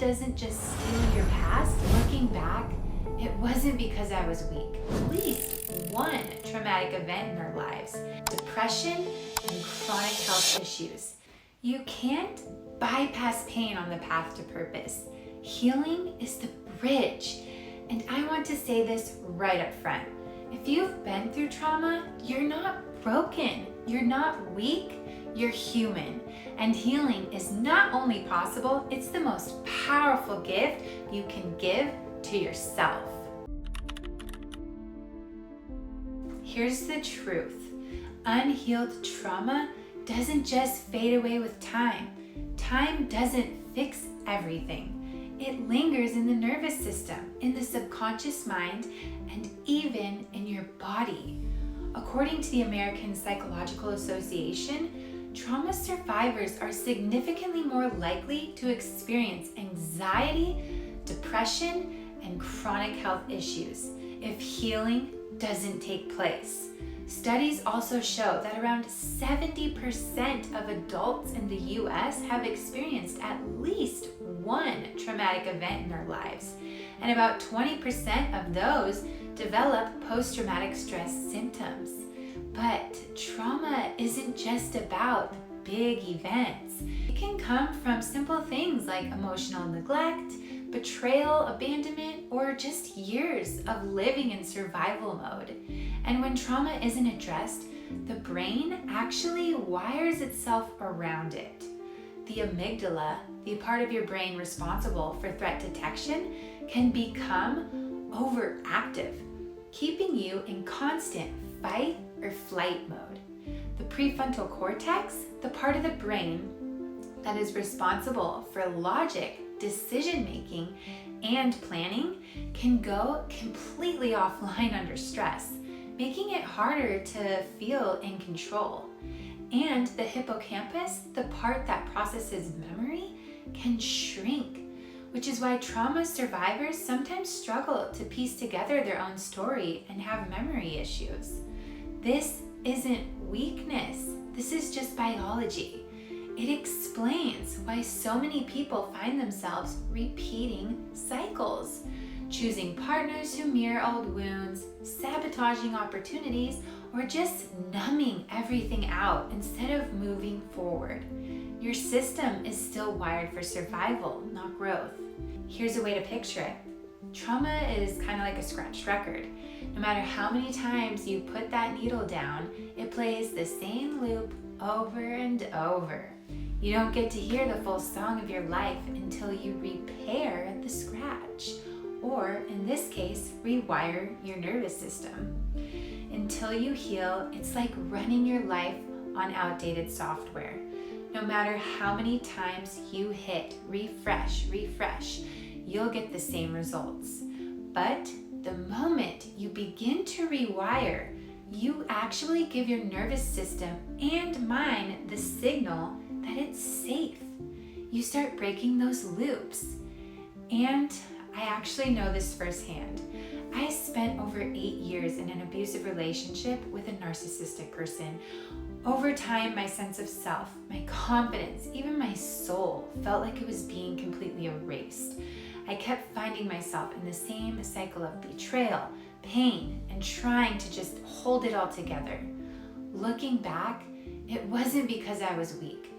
doesn't just steal your past. Looking back, it wasn't because I was weak. At least one traumatic event in our lives: depression and chronic health issues. You can't bypass pain on the path to purpose. Healing is the bridge. And I want to say this right up front. If you've been through trauma, you're not broken. You're not weak. You're human. And healing is not only possible, it's the most powerful gift you can give to yourself. Here's the truth. Unhealed trauma doesn't just fade away with time. Time doesn't fix everything. It lingers in the nervous system, in the subconscious mind, and even in your body. According to the American Psychological Association, trauma survivors are significantly more likely to experience anxiety, depression, and chronic health issues if healing doesn't take place. Studies also show that around 70% of adults in the US have experienced at least one traumatic event in their lives, and about 20% of those develop post-traumatic stress symptoms. But trauma isn't just about big events. It can come from simple things like emotional neglect, betrayal, abandonment, or just years of living in survival mode. And when trauma isn't addressed, the brain actually wires itself around it. The amygdala, the part of your brain responsible for threat detection, can become overactive, keeping you in constant fight or flight mode. The prefrontal cortex, the part of the brain that is responsible for logic, decision-making, and planning, can go completely offline under stress, making it harder to feel in control. And the hippocampus, the part that processes memory, can shrink, which is why trauma survivors sometimes struggle to piece together their own story and have memory issues. This isn't weakness. This is just biology. It explains why so many people find themselves repeating cycles, choosing partners who mirror old wounds, sabotaging opportunities, or just numbing everything out instead of moving forward. Your system is still wired for survival, not growth. Here's a way to picture it. Trauma is kind of like a scratched record. No matter how many times you put that needle down, it plays the same loop over and over. You don't get to hear the full song of your life until you repair the scratch, or in this case, rewire your nervous system. Until you heal, it's like running your life on outdated software. No matter how many times you hit refresh, you'll get the same results. But the moment you begin to rewire, you actually give your nervous system and mind the signal that it's safe. You start breaking those loops. And I actually know this firsthand. I spent over 8 years in an abusive relationship with a narcissistic person. Over time, my sense of self, my confidence, even my soul felt like it was being completely erased. I kept finding myself in the same cycle of betrayal, pain, and trying to just hold it all together. Looking back, it wasn't because I was weak.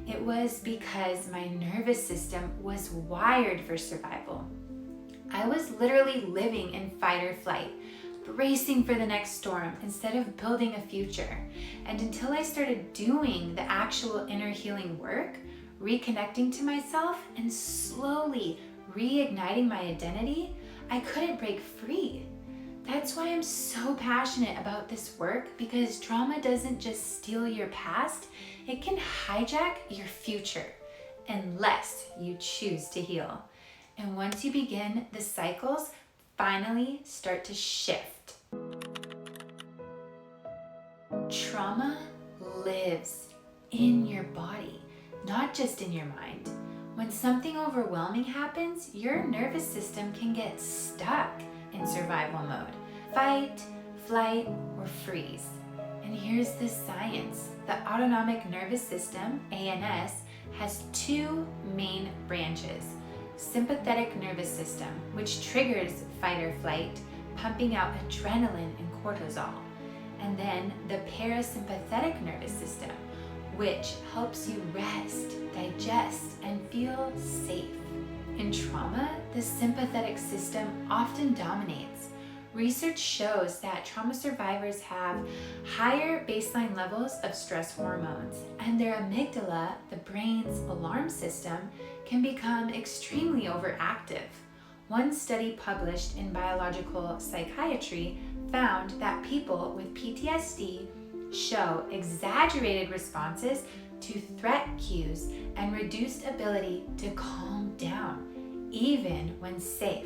It was because my nervous system was wired for survival. I was literally living in fight or flight, bracing for the next storm instead of building a future. And until I started doing the actual inner healing work, reconnecting to myself, and slowly reigniting my identity, I couldn't break free. That's why I'm so passionate about this work, because trauma doesn't just steal your past, it can hijack your future unless you choose to heal. And once you begin, the cycles finally start to shift. Trauma lives in your body, not just in your mind. When something overwhelming happens, your nervous system can get stuck in survival mode. Fight, flight, or freeze. And here's the science. The autonomic nervous system, ANS, has two main branches: sympathetic nervous system, which triggers fight or flight, pumping out adrenaline and cortisol. And then the parasympathetic nervous system, which helps you rest, digest, and feel safe. In trauma, the sympathetic system often dominates. Research shows that trauma survivors have higher baseline levels of stress hormones, and their amygdala, the brain's alarm system, can become extremely overactive. One study published in Biological Psychiatry found that people with PTSD show exaggerated responses to threat cues and reduced ability to calm down, even when safe.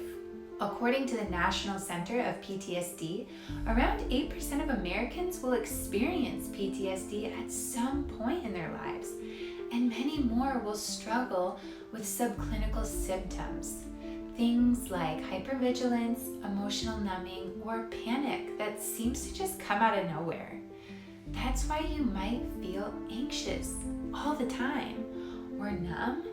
According to the National Center of PTSD, around 8% of Americans will experience PTSD at some point in their lives, and many more will struggle with subclinical symptoms. Things like hypervigilance, emotional numbing, or panic that seems to just come out of nowhere. That's why you might feel anxious all the time, or numb,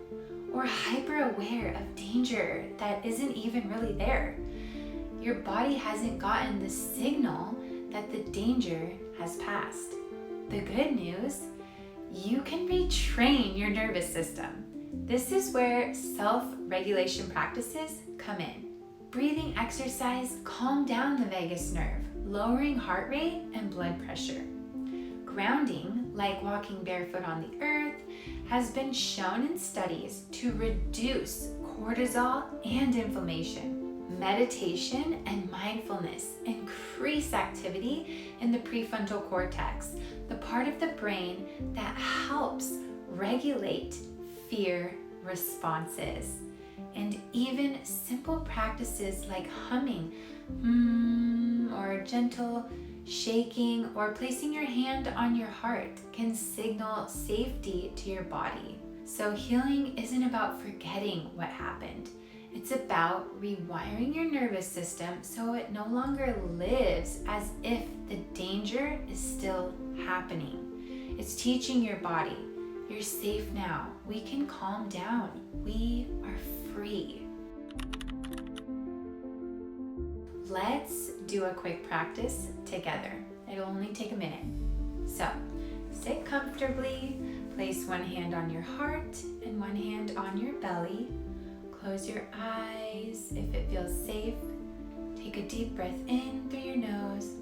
or hyper aware of danger that isn't even really there. Your body hasn't gotten the signal that the danger has passed. The good news, you can retrain your nervous system. This is where self-regulation practices come in. Breathing exercise calm down the vagus nerve, lowering heart rate and blood pressure. Grounding, like walking barefoot on the earth, has been shown in studies to reduce cortisol and inflammation. Meditation and mindfulness increase activity in the prefrontal cortex, the part of the brain that helps regulate fear responses. And even simple practices like humming, or gentle shaking, or placing your hand on your heart can signal safety to your body. So healing isn't about forgetting what happened. It's about rewiring your nervous system so it no longer lives as if the danger is still happening. It's teaching your body, you're safe now. We can calm down. We are free. Let's do a quick practice together. It'll only take a minute. So, sit comfortably, place one hand on your heart and one hand on your belly. Close your eyes if it feels safe. Take a deep breath in through your nose.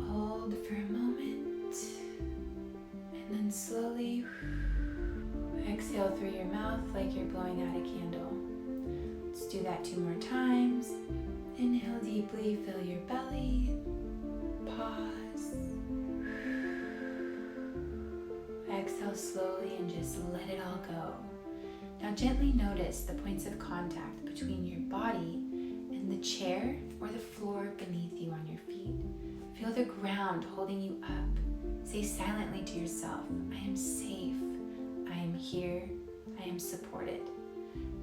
Hold for a moment. And then slowly exhale through your mouth like you're blowing out a candle. Let's do that 2 more times. Inhale deeply, fill your belly. Pause. Exhale slowly and just let it all go. Now gently notice the points of contact between your body and the chair or the floor beneath you on your feet. Feel the ground holding you up. Say silently to yourself, I am safe, I am here, I am supported.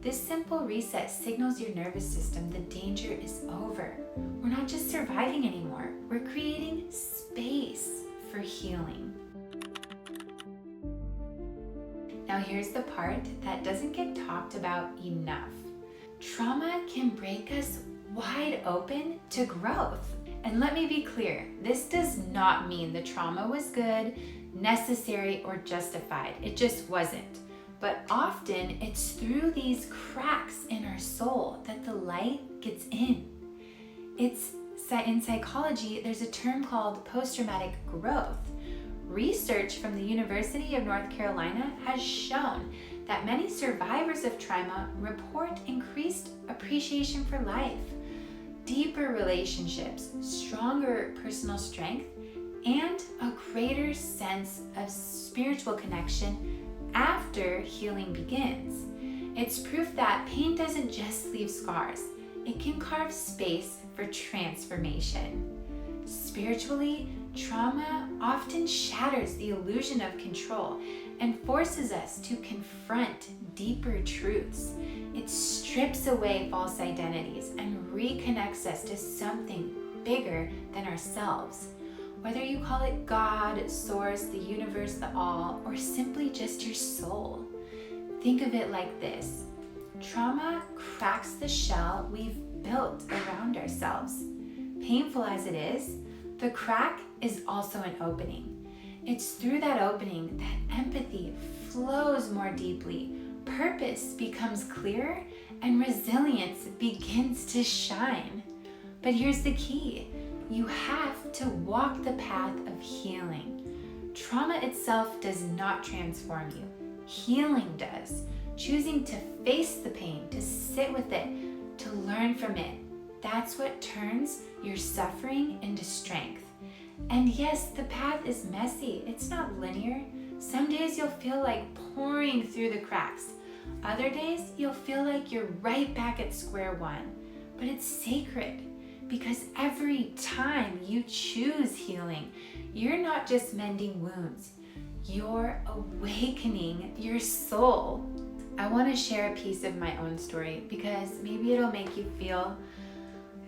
This simple reset signals your nervous system the danger is over. We're not just surviving anymore, we're creating space for healing. Now here's the part that doesn't get talked about enough. Trauma can break us wide open to growth. And let me be clear, this does not mean the trauma was good, necessary, or justified. It just wasn't. But often it's through these cracks in our soul that the light gets in. In psychology, there's a term called post-traumatic growth. Research from the University of North Carolina has shown that many survivors of trauma report increased appreciation for life, deeper relationships, stronger personal strength, and a greater sense of spiritual connection after healing begins. It's proof that pain doesn't just leave scars, it can carve space for transformation. Spiritually, trauma often shatters the illusion of control and forces us to confront deeper truths. It strips away false identities and reconnects us to something bigger than ourselves. Whether you call it God, Source, the universe, the all, or simply just your soul. Think of it like this. Trauma cracks the shell we've built around ourselves. Painful as it is, the crack is also an opening. It's through that opening that empathy flows more deeply, purpose becomes clearer, and resilience begins to shine. But here's the key. You have to walk the path of healing. Trauma itself does not transform you. Healing does. Choosing to face the pain, to sit with it, to learn from it. That's what turns your suffering into strength. And yes, the path is messy. It's not linear. Some days you'll feel like pouring through the cracks. Other days you'll feel like you're right back at square one. But it's sacred because every time you choose healing, you're not just mending wounds. You're awakening your soul. I want to share a piece of my own story because maybe it'll make you feel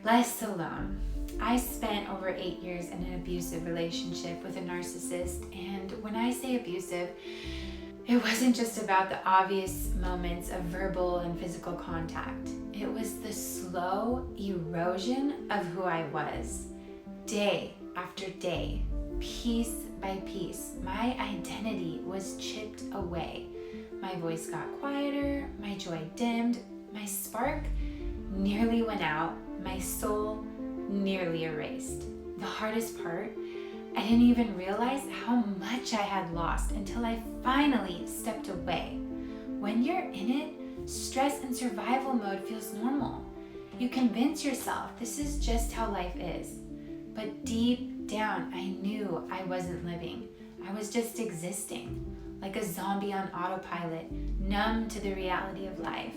less alone. I spent over 8 years in an abusive relationship with a narcissist, and when I say abusive, it wasn't just about the obvious moments of verbal and physical contact. It was the slow erosion of who I was. Day after day, piece by piece, my identity was chipped away. My voice got quieter, my joy dimmed, my spark nearly went out, my soul nearly erased. The hardest part, I didn't even realize how much I had lost until I finally stepped away. When you're in it, stress and survival mode feels normal. You convince yourself this is just how life is. But deep down, I knew I wasn't living. I was just existing, like a zombie on autopilot, numb to the reality of life.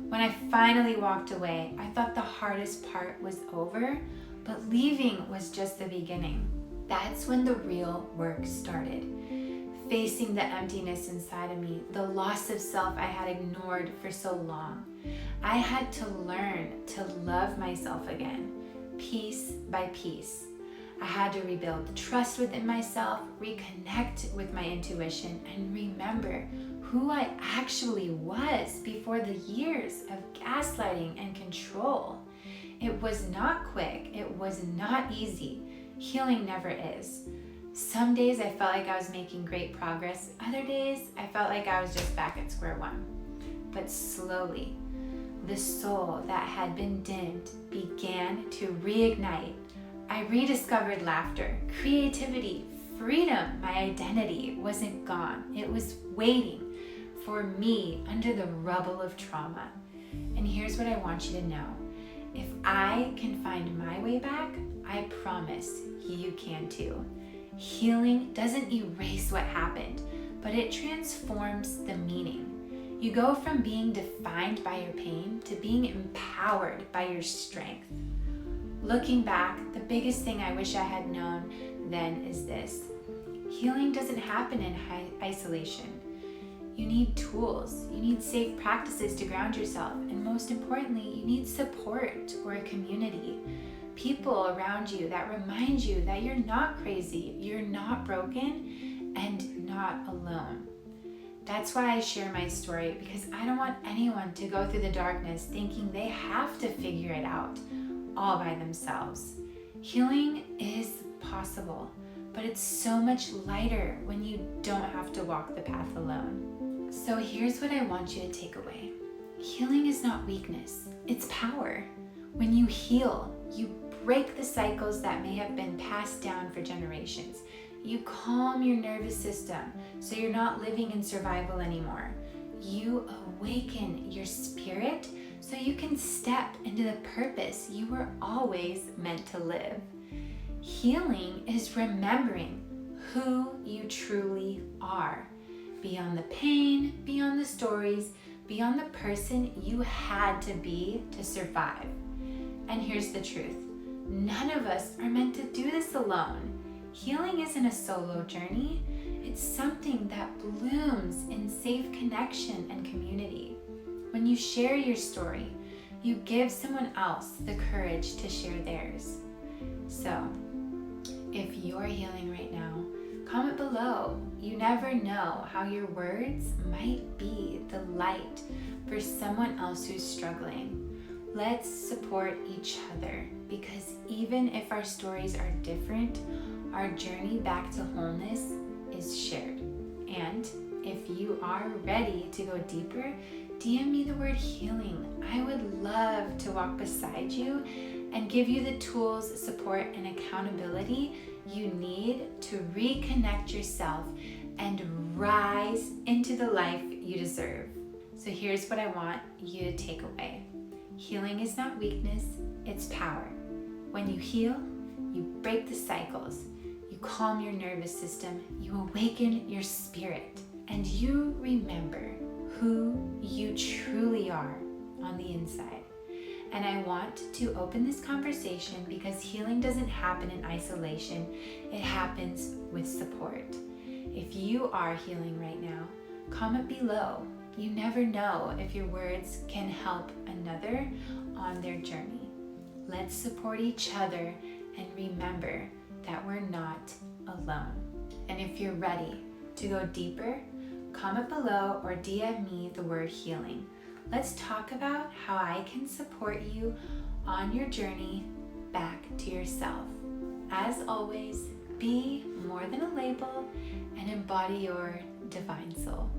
When I finally walked away, I thought the hardest part was over, but leaving was just the beginning. That's when the real work started. Facing the emptiness inside of me, the loss of self I had ignored for so long. I had to learn to love myself again, piece by piece. I had to rebuild trust within myself, reconnect with my intuition, and remember who I actually was before the years of gaslighting and control. It was not quick. It was not easy. Healing never is. Some days I felt like I was making great progress. Other days I felt like I was just back at square one. But slowly, the soul that had been dimmed began to reignite. I rediscovered laughter, creativity, freedom. My identity wasn't gone. It was waiting for me under the rubble of trauma. And here's what I want you to know. If I can find my way back, I promise you can too. Healing doesn't erase what happened, but it transforms the meaning. You go from being defined by your pain to being empowered by your strength. Looking back, the biggest thing I wish I had known then is this. Healing doesn't happen in isolation. You need tools, you need safe practices to ground yourself, and most importantly, you need support or a community. People around you that remind you that you're not crazy, you're not broken, and not alone. That's why I share my story, because I don't want anyone to go through the darkness thinking they have to figure it out all by themselves. Healing is possible, but it's so much lighter when you don't have to walk the path alone. So here's what I want you to take away. Healing is not weakness, it's power. When you heal, you break the cycles that may have been passed down for generations. You calm your nervous system so you're not living in survival anymore. You awaken your spirit so you can step into the purpose you were always meant to live. Healing is remembering who you truly are. Beyond the pain, beyond the stories, beyond the person you had to be to survive. And here's the truth. None of us are meant to do this alone. Healing isn't a solo journey. It's something that blooms in safe connection and community. When you share your story, you give someone else the courage to share theirs. So, if you're healing right now, Comment below. You never know how your words might be the light for someone else who's struggling. Let's support each other, because even if our stories are different, our journey back to wholeness is shared. And if you are ready to go deeper, DM me the word healing. I would love to walk beside you and give you the tools, support, and accountability you need to reconnect yourself and rise into the life you deserve. So here's what I want you to take away. Healing is not weakness, it's power. When you heal, you break the cycles, you calm your nervous system, you awaken your spirit, and you remember who you truly are on the inside. And I want to open this conversation because healing doesn't happen in isolation, it happens with support. If you are healing right now, comment below. You never know if your words can help another on their journey. Let's support each other and remember that we're not alone. And if you're ready to go deeper, comment below or DM me the word healing. Let's talk about how I can support you on your journey back to yourself. As always, be more than a label and embody your divine soul.